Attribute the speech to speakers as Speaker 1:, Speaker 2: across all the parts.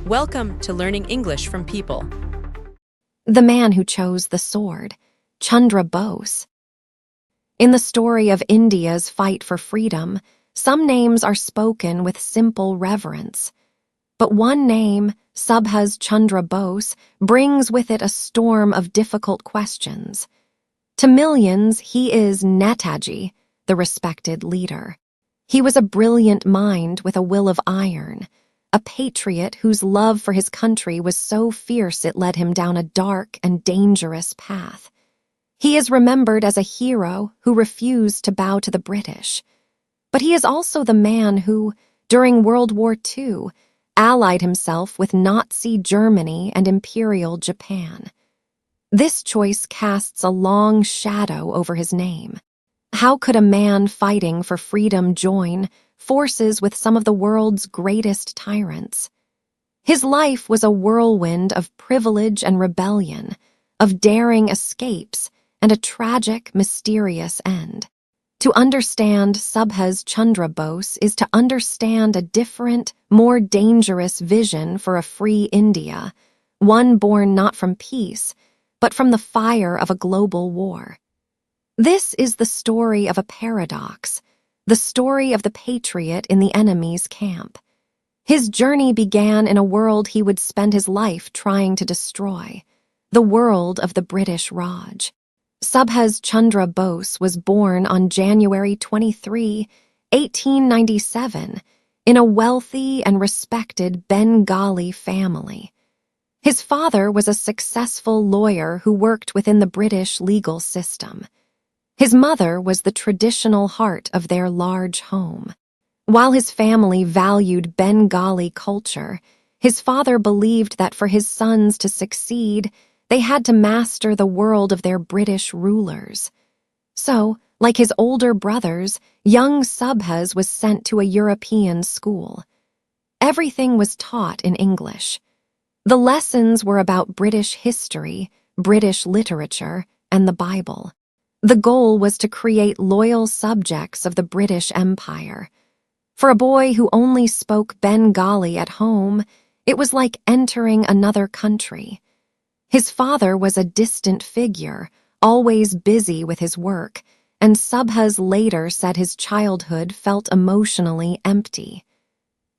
Speaker 1: Welcome to Learning English from People.
Speaker 2: The man who chose the sword, Chandra Bose. In the story of India's fight for freedom, some names are spoken with simple reverence. But one name, Subhas Chandra Bose, brings with it a storm of difficult questions. To millions, he is Netaji, the respected leader. He was a brilliant mind with a will of iron, a patriot whose love for his country was so fierce it led him down a dark and dangerous path. He is remembered as a hero who refused to bow to the British. But he is also the man who, during World War II, allied himself with Nazi Germany and Imperial Japan. This choice casts a long shadow over his name. How could a man fighting for freedom join forces with some of the world's greatest tyrants? His life was a whirlwind of privilege and rebellion, of daring escapes and a tragic, mysterious end. To understand Subhas Chandra Bose is to understand a different, more dangerous vision for a free India, one born not from peace, but from the fire of a global war. This is the story of a paradox, the story of the patriot in the enemy's camp. His journey began in a world he would spend his life trying to destroy, the world of the British Raj. Subhas Chandra Bose was born on January 23, 1897, in a wealthy and respected Bengali family. His father was a successful lawyer who worked within the British legal system. His mother was the traditional heart of their large home. While his family valued Bengali culture, his father believed that for his sons to succeed, they had to master the world of their British rulers. So, like his older brothers, young Subhas was sent to a European school. Everything was taught in English. The lessons were about British history, British literature, and the Bible. The goal was to create loyal subjects of the British Empire. For a boy who only spoke Bengali at home, it was like entering another country. His father was a distant figure, always busy with his work, and Subhas later said his childhood felt emotionally empty.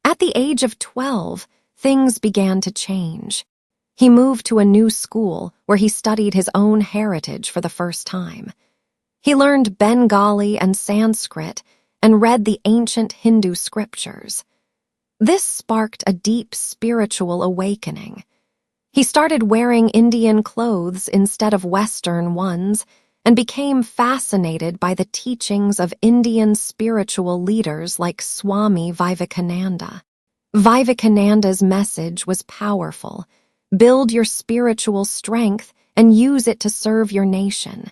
Speaker 2: At the age of 12, things began to change. He moved to a new school where he studied his own heritage for the first time. He learned Bengali and Sanskrit and read the ancient Hindu scriptures. This sparked a deep spiritual awakening. He started wearing Indian clothes instead of Western ones and became fascinated by the teachings of Indian spiritual leaders like Swami Vivekananda. Vivekananda's message was powerful. Build your spiritual strength and use it to serve your nation.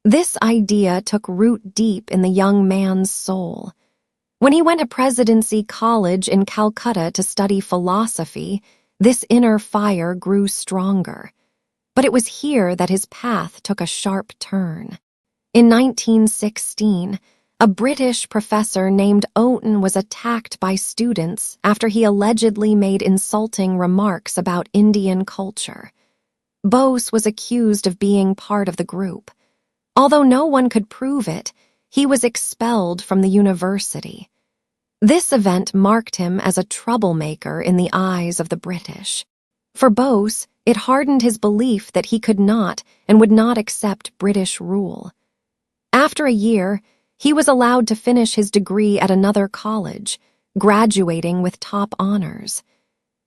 Speaker 2: This idea took root deep in the young man's soul. When he went to Presidency College in Calcutta to study philosophy, this inner fire grew stronger. But it was here that his path took a sharp turn. In 1916, a British professor named Oaten was attacked by students after he allegedly made insulting remarks about Indian culture. Bose was accused of being part of the group. Although no one could prove it, he was expelled from the university. This event marked him as a troublemaker in the eyes of the British. For Bose, it hardened his belief that he could not and would not accept British rule. After a year, he was allowed to finish his degree at another college, graduating with top honors.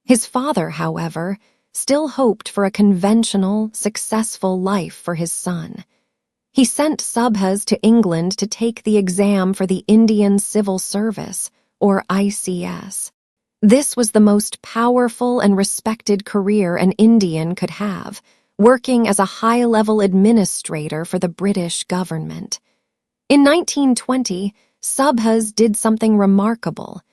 Speaker 2: His father, however, still hoped for a conventional, successful life for his son. He sent Subhas to England to take the exam for the Indian Civil Service, or ICS. This was the most powerful and respected career an Indian could have, working as a high-level administrator for the British government. In 1920, Subhas did something remarkable.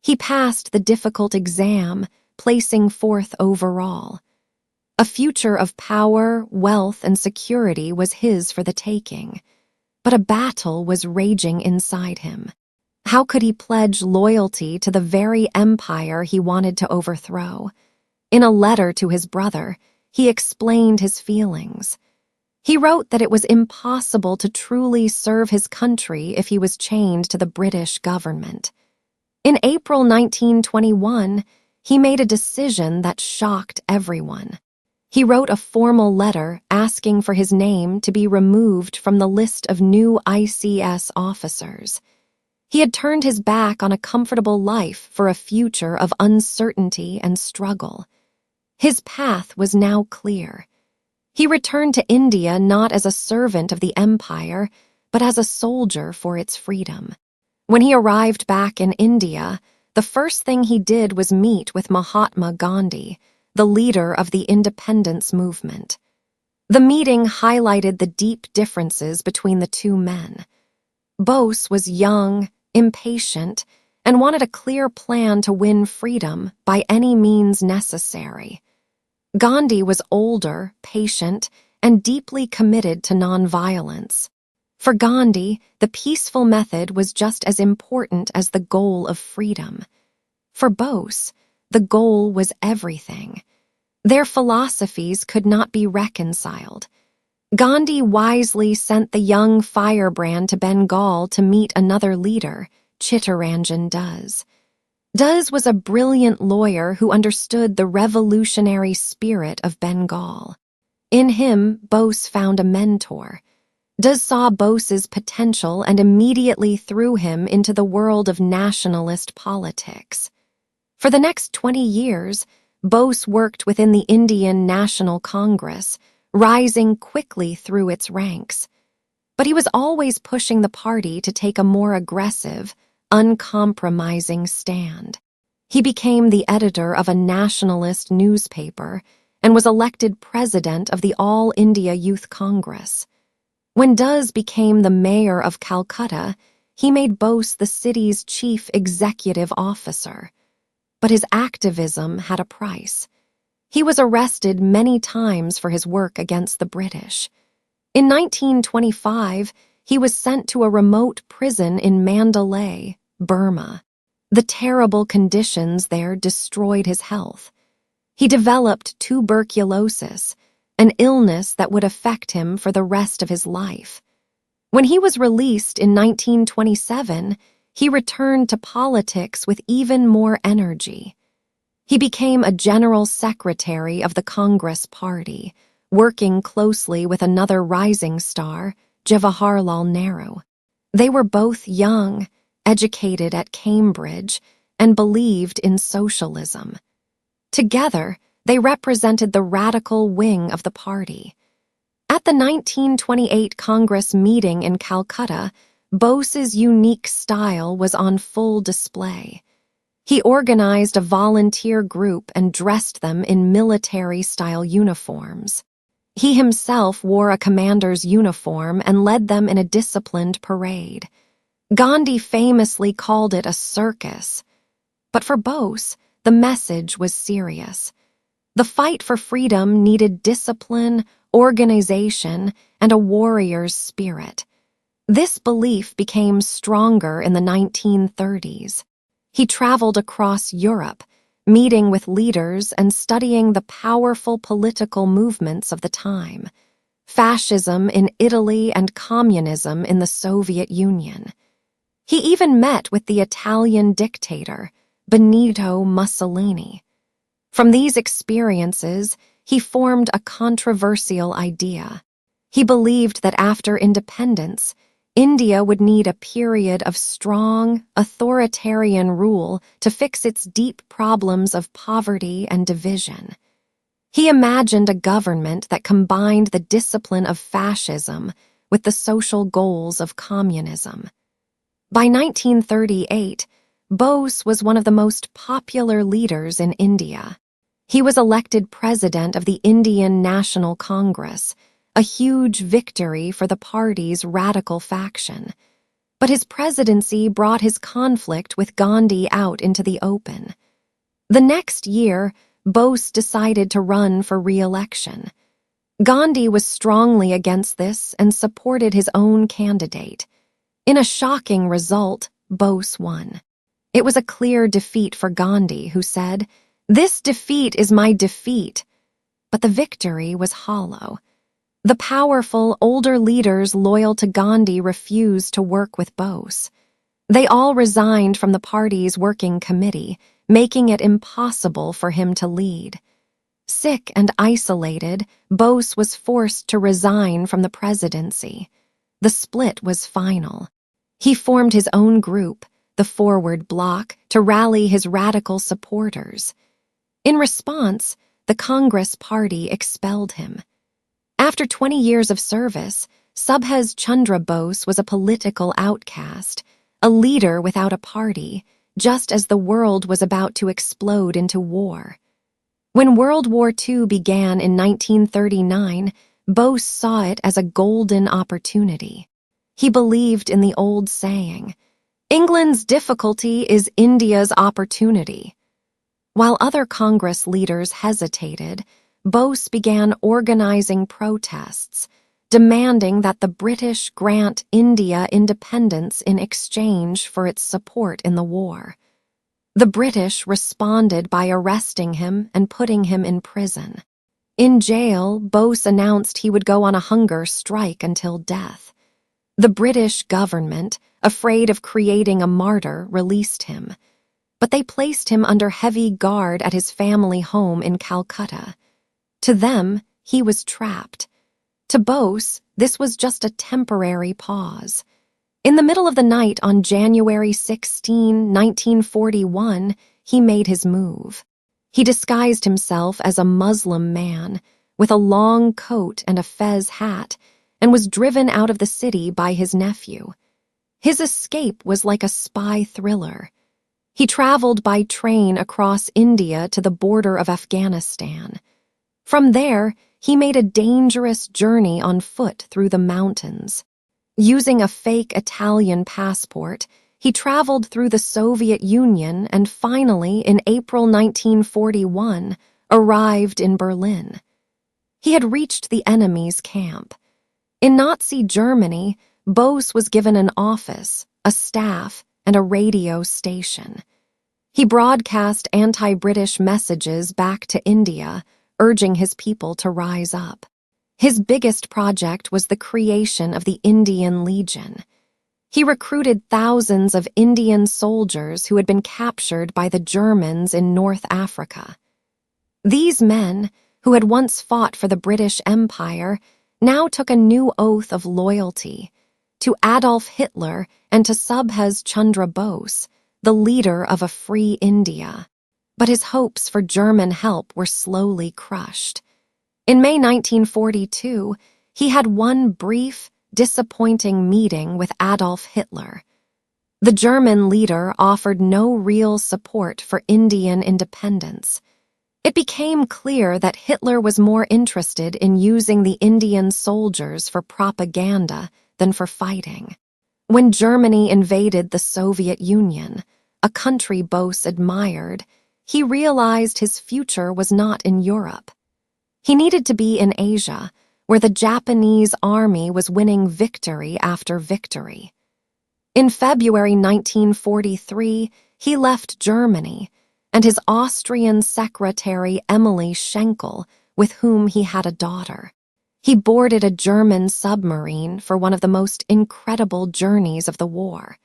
Speaker 2: He passed the difficult exam, placing 4th overall. A future of power, wealth, and security was his for the taking. But a battle was raging inside him. How could he pledge loyalty to the very empire he wanted to overthrow? In a letter to his brother, he explained his feelings. He wrote that it was impossible to truly serve his country if he was chained to the British government. In April 1921, he made a decision that shocked everyone. He wrote a formal letter asking for his name to be removed from the list of new ICS officers. He had turned his back on a comfortable life for a future of uncertainty and struggle. His path was now clear. He returned to India not as a servant of the empire, but as a soldier for its freedom. When he arrived back in India, the first thing he did was meet with Mahatma Gandhi, the leader of the independence movement. The meeting highlighted the deep differences between the two men. Bose was young, impatient, and wanted a clear plan to win freedom by any means necessary. Gandhi was older, patient, and deeply committed to nonviolence. For Gandhi, the peaceful method was just as important as the goal of freedom. For Bose, the goal was everything. Their philosophies could not be reconciled. Gandhi wisely sent the young firebrand to Bengal to meet another leader, Chittaranjan Das. Das was a brilliant lawyer who understood the revolutionary spirit of Bengal. In him, Bose found a mentor. Das saw Bose's potential and immediately threw him into the world of nationalist politics. For the next 20 years, Bose worked within the Indian National Congress, rising quickly through its ranks. But he was always pushing the party to take a more aggressive, uncompromising stand. He became the editor of a nationalist newspaper and was elected president of the All India Youth Congress. When Das became the mayor of Calcutta, he made Bose the city's chief executive officer. But his activism had a price. He was arrested many times for his work against the British. In 1925, he was sent to a remote prison in Mandalay, Burma. The terrible conditions there destroyed his health. He developed tuberculosis, an illness that would affect him for the rest of his life. When he was released in 1927, he returned to politics with even more energy. He became a general secretary of the Congress Party, working closely with another rising star, Jawaharlal Nehru. They were both young, educated at Cambridge, and believed in socialism. Together, they represented the radical wing of the party. At the 1928 Congress meeting in Calcutta, Bose's unique style was on full display. He organized a volunteer group and dressed them in military-style uniforms. He himself wore a commander's uniform and led them in a disciplined parade. Gandhi famously called it a circus. But for Bose, the message was serious. The fight for freedom needed discipline, organization, and a warrior's spirit. This belief became stronger in the 1930s. He traveled across Europe, meeting with leaders and studying the powerful political movements of the time, fascism in Italy and communism in the Soviet Union. He even met with the Italian dictator, Benito Mussolini. From these experiences, he formed a controversial idea. He believed that after independence, India would need a period of strong, authoritarian rule to fix its deep problems of poverty and division. He imagined a government that combined the discipline of fascism with the social goals of communism. By 1938, Bose was one of the most popular leaders in India. He was elected president of the Indian National Congress, a huge victory for the party's radical faction. But his presidency brought his conflict with Gandhi out into the open. The next year, Bose decided to run for re-election. Gandhi was strongly against this and supported his own candidate. In a shocking result, Bose won. It was a clear defeat for Gandhi, who said, "This defeat is my defeat." But the victory was hollow. The powerful, older leaders loyal to Gandhi refused to work with Bose. They all resigned from the party's working committee, making it impossible for him to lead. Sick and isolated, Bose was forced to resign from the presidency. The split was final. He formed his own group, the Forward Bloc, to rally his radical supporters. In response, the Congress Party expelled him. After 20 years of service, Subhas Chandra Bose was a political outcast, a leader without a party, just as the world was about to explode into war. When World War II began in 1939, Bose saw it as a golden opportunity. He believed in the old saying, "England's difficulty is India's opportunity." While other Congress leaders hesitated, Bose began organizing protests, demanding that the British grant India independence in exchange for its support in the war. The British responded by arresting him and putting him in prison. In jail, Bose announced he would go on a hunger strike until death. The British government, afraid of creating a martyr, released him. But they placed him under heavy guard at his family home in Calcutta. To them, he was trapped. To Bose, this was just a temporary pause. In the middle of the night on January 16, 1941, he made his move. He disguised himself as a Muslim man, with a long coat and a fez hat, and was driven out of the city by his nephew. His escape was like a spy thriller. He traveled by train across India to the border of Afghanistan. From there, he made a dangerous journey on foot through the mountains. Using a fake Italian passport, he traveled through the Soviet Union and finally, in April 1941, arrived in Berlin. He had reached the enemy's camp. In Nazi Germany, Bose was given an office, a staff, and a radio station. He broadcast anti-British messages back to India, urging his people to rise up. His biggest project was the creation of the Indian Legion. He recruited thousands of Indian soldiers who had been captured by the Germans in North Africa. These men, who had once fought for the British Empire, now took a new oath of loyalty to Adolf Hitler and to Subhas Chandra Bose, the leader of a free India. But his hopes for German help were slowly crushed. In May 1942, he had one brief, disappointing meeting with Adolf Hitler. The German leader offered no real support for Indian independence. It became clear that Hitler was more interested in using the Indian soldiers for propaganda than for fighting. When Germany invaded the Soviet Union, a country Bose admired, he realized his future was not in Europe. He needed to be in Asia, where the Japanese army was winning victory after victory. In February 1943, he left Germany, and his Austrian secretary Emily Schenkel, with whom he had a daughter. He boarded a German submarine for one of the most incredible journeys of the war.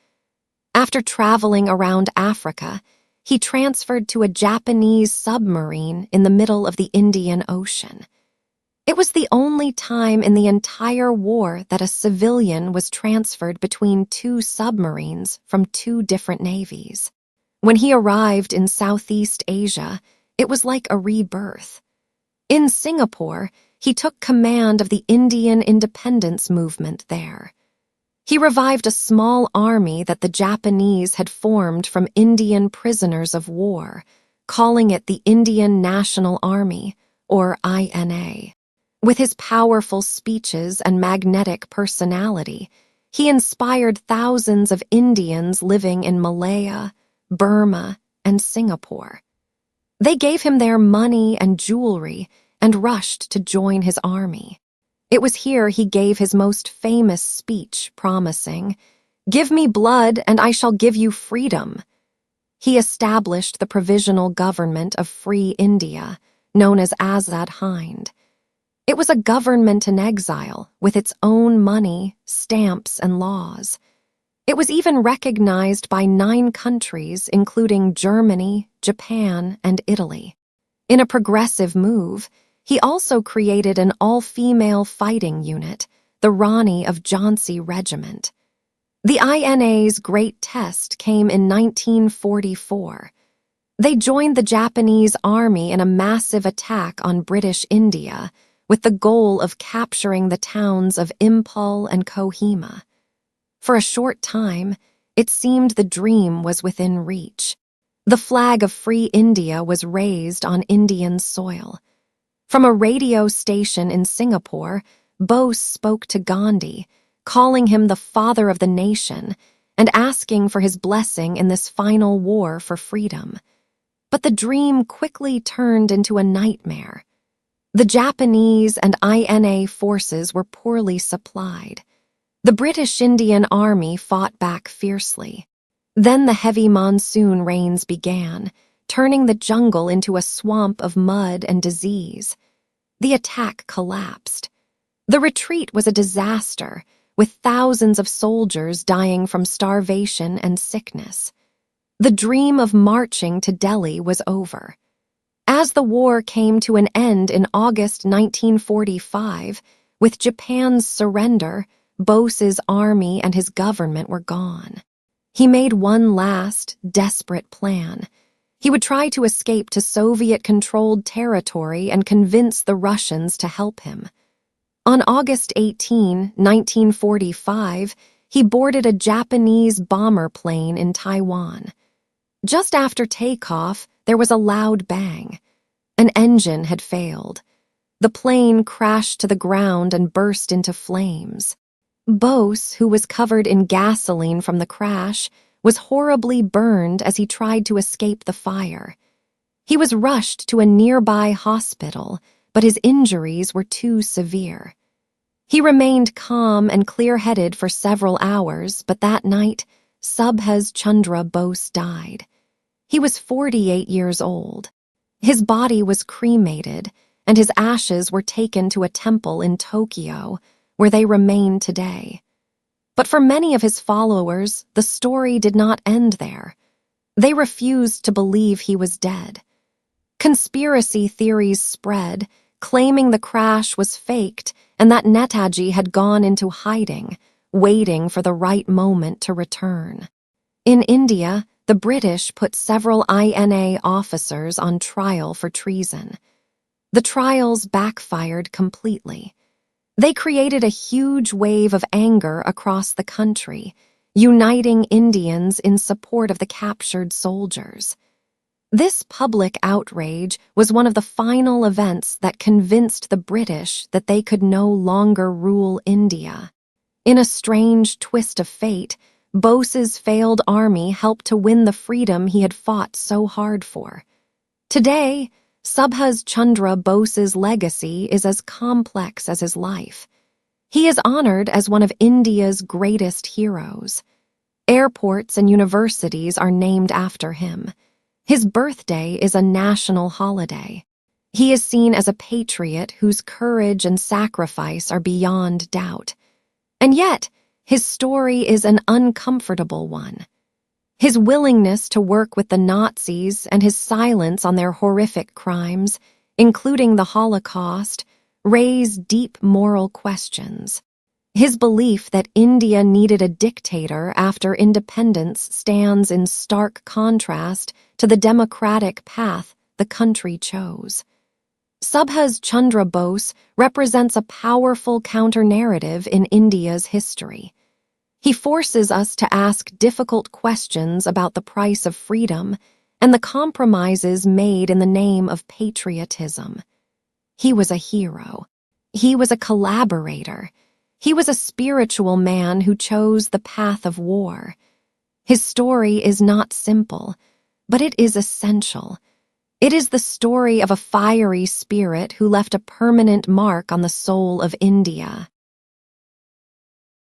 Speaker 2: After traveling around Africa, he transferred to a Japanese submarine in the middle of the Indian Ocean. It was the only time in the entire war that a civilian was transferred between two submarines from two different navies. When he arrived in Southeast Asia, it was like a rebirth. In Singapore, he took command of the Indian independence movement there. He revived a small army that the Japanese had formed from Indian prisoners of war, calling it the Indian National Army, or INA. With his powerful speeches and magnetic personality, he inspired thousands of Indians living in Malaya, Burma, and Singapore. They gave him their money and jewelry and rushed to join his army. It was here he gave his most famous speech, promising, "Give me blood, and I shall give you freedom." He established the provisional government of Free India, known as Azad Hind. It was a government in exile, with its own money, stamps, and laws. It was even recognized by 9 countries, including Germany, Japan, and Italy. In a progressive move, he also created an all-female fighting unit, the Rani of Jhansi Regiment. The INA's great test came in 1944. They joined the Japanese army in a massive attack on British India, with the goal of capturing the towns of Impul and Kohima. For a short time, it seemed the dream was within reach. The flag of Free India was raised on Indian soil. From a radio station in Singapore, Bose spoke to Gandhi, calling him the father of the nation and asking for his blessing in this final war for freedom. But the dream quickly turned into a nightmare. The Japanese and INA forces were poorly supplied. The British Indian Army fought back fiercely. Then the heavy monsoon rains began, turning the jungle into a swamp of mud and disease. The attack collapsed. The retreat was a disaster, with thousands of soldiers dying from starvation and sickness. The dream of marching to Delhi was over. As the war came to an end in August 1945, with Japan's surrender, Bose's army and his government were gone. He made one last, desperate plan. He would try to escape to Soviet-controlled territory and convince the Russians to help him. On August 18, 1945, he boarded a Japanese bomber plane in Taiwan. Just after takeoff, there was a loud bang. An engine had failed. The plane crashed to the ground and burst into flames. Bose, who was covered in gasoline from the crash, was horribly burned as he tried to escape the fire. He was rushed to a nearby hospital, but his injuries were too severe. He remained calm and clear-headed for several hours, but that night, Subhas Chandra Bose died. He was 48 years old. His body was cremated, and his ashes were taken to a temple in Tokyo, where they remain today. But for many of his followers, the story did not end there. They refused to believe he was dead. Conspiracy theories spread, claiming the crash was faked and that Netaji had gone into hiding, waiting for the right moment to return. In India, the British put several INA officers on trial for treason. The trials backfired completely. They created a huge wave of anger across the country, uniting Indians in support of the captured soldiers. This public outrage was one of the final events that convinced the British that they could no longer rule India. In a strange twist of fate, Bose's failed army helped to win the freedom he had fought so hard for. Today, Subhas Chandra Bose's legacy is as complex as his life. He is honored as one of India's greatest heroes. Airports and universities are named after him. His birthday is a national holiday. He is seen as a patriot whose courage and sacrifice are beyond doubt. And yet, his story is an uncomfortable one. His willingness to work with the Nazis and his silence on their horrific crimes, including the Holocaust, raise deep moral questions. His belief that India needed a dictator after independence stands in stark contrast to the democratic path the country chose. Subhas Chandra Bose represents a powerful counter-narrative in India's history. He forces us to ask difficult questions about the price of freedom and the compromises made in the name of patriotism. He was a hero. He was a collaborator. He was a spiritual man who chose the path of war. His story is not simple, but it is essential. It is the story of a fiery spirit who left a permanent mark on the soul of India.